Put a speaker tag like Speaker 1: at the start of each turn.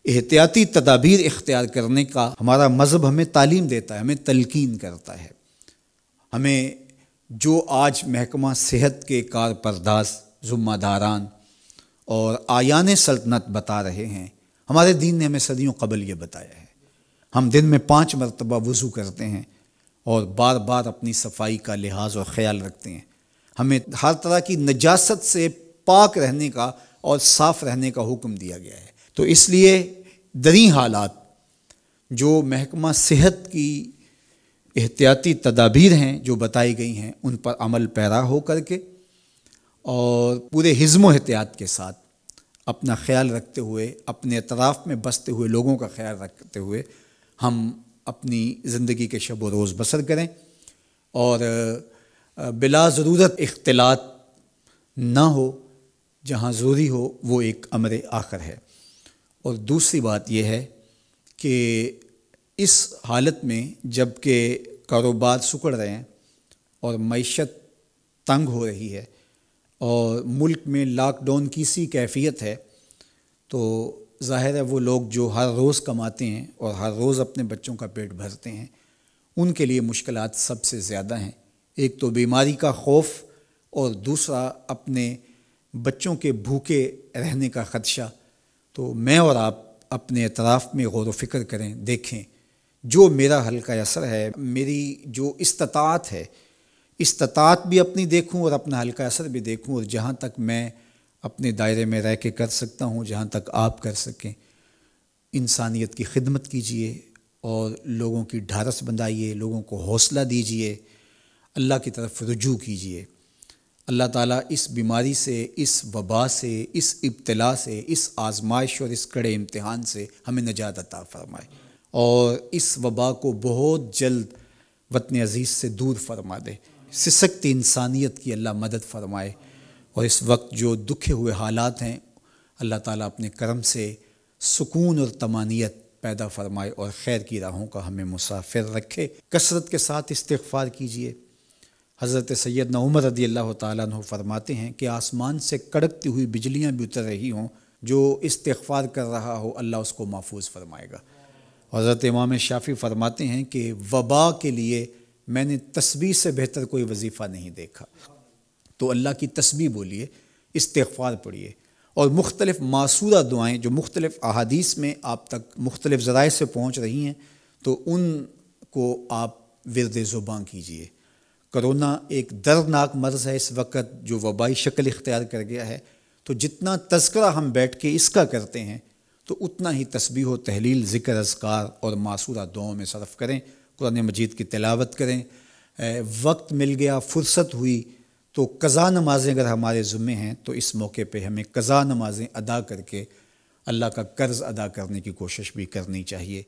Speaker 1: احتیاطی تدابیر اختیار کرنے کا ہمارا مذہب ہمیں تعلیم دیتا ہے، ہمیں تلقین کرتا ہے۔ ہمیں جو آج محکمہ صحت کے کارپرداز، ذمہ داران اور آیان سلطنت بتا رہے ہیں، ہمارے دین نے ہمیں صدیوں قبل یہ بتایا ہے۔ ہم دن میں 5 مرتبہ وضو کرتے ہیں اور بار بار اپنی صفائی کا لحاظ اور خیال رکھتے ہیں۔ ہمیں ہر طرح کی نجاست سے پاک رہنے کا اور صاف رہنے کا حکم دیا گیا ہے۔ تو اس لیے دریں حالات جو محکمہ صحت کی احتیاطی تدابیر ہیں جو بتائی گئی ہیں، ان پر عمل پیرا ہو کر کے اور پورے حزم و احتیاط کے ساتھ اپنا خیال رکھتے ہوئے، اپنے اطراف میں بستے ہوئے لوگوں کا خیال رکھتے ہوئے ہم اپنی زندگی کے شب و روز بسر کریں اور بلا ضرورت اختلاط نہ ہو، جہاں ضروری ہو وہ ایک امر آخر ہے۔ اور دوسری بات یہ ہے کہ اس حالت میں جب کہ کاروبار سکڑ رہے ہیں اور معیشت تنگ ہو رہی ہے اور ملک میں لاک ڈاؤن کی سی کیفیت ہے، تو ظاہر ہے وہ لوگ جو ہر روز کماتے ہیں اور ہر روز اپنے بچوں کا پیٹ بھرتے ہیں، ان کے لیے مشکلات سب سے زیادہ ہیں۔ ایک تو بیماری کا خوف اور دوسرا اپنے بچوں کے بھوکے رہنے کا خدشہ۔ تو میں اور آپ اپنے اطراف میں غور و فکر کریں، دیکھیں جو میرا حلقہ اثر ہے، میری جو استطاعت ہے، استطاعت بھی اپنی دیکھوں اور اپنا حلقہ اثر بھی دیکھوں، اور جہاں تک میں اپنے دائرے میں رہ کے کر سکتا ہوں، جہاں تک آپ کر سکیں، انسانیت کی خدمت کیجئے اور لوگوں کی ڈھارس بندھائیے، لوگوں کو حوصلہ دیجئے، اللہ کی طرف رجوع کیجئے۔ اللہ تعالیٰ اس بیماری سے، اس وبا سے، اس ابتلا سے، اس آزمائش اور اس کڑے امتحان سے ہمیں نجات عطا فرمائے اور اس وبا کو بہت جلد وطن عزیز سے دور فرما دے۔ سسکتی انسانیت کی اللہ مدد فرمائے، اور اس وقت جو دکھے ہوئے حالات ہیں، اللہ تعالیٰ اپنے کرم سے سکون اور طمانینت پیدا فرمائے اور خیر کی راہوں کا ہمیں مسافر رکھے۔ کثرت کے ساتھ استغفار کیجیے۔ حضرت سیدنا عمر رضی اللہ تعالیٰ عنہ فرماتے ہیں کہ آسمان سے کڑکتی ہوئی بجلیاں بھی اتر رہی ہوں، جو استغفار کر رہا ہو اللہ اس کو محفوظ فرمائے گا۔ حضرت امام شافعی فرماتے ہیں کہ وبا کے لیے میں نے تسبیح سے بہتر کوئی وظیفہ نہیں دیکھا۔ تو اللہ کی تسبیح بولیے، استغفار پڑھیے، اور مختلف معصورہ دعائیں جو مختلف احادیث میں آپ تک مختلف ذرائع سے پہنچ رہی ہیں، تو ان کو آپ ورد زباں کیجیے۔ کرونا ایک دردناک مرض ہے اس وقت جو وبائی شکل اختیار کر گیا ہے، تو جتنا تذکرہ ہم بیٹھ کے اس کا کرتے ہیں، تو اتنا ہی تسبیح و تحلیل، ذکر، اذکار اور معصورہ دعاؤں میں صرف کریں، قرآن مجید کی تلاوت کریں۔ وقت مل گیا، فرصت ہوئی تو قضا نمازیں اگر ہمارے ذمے ہیں تو اس موقع پہ ہمیں قضا نمازیں ادا کر کے اللہ کا قرض ادا کرنے کی کوشش بھی کرنی چاہیے۔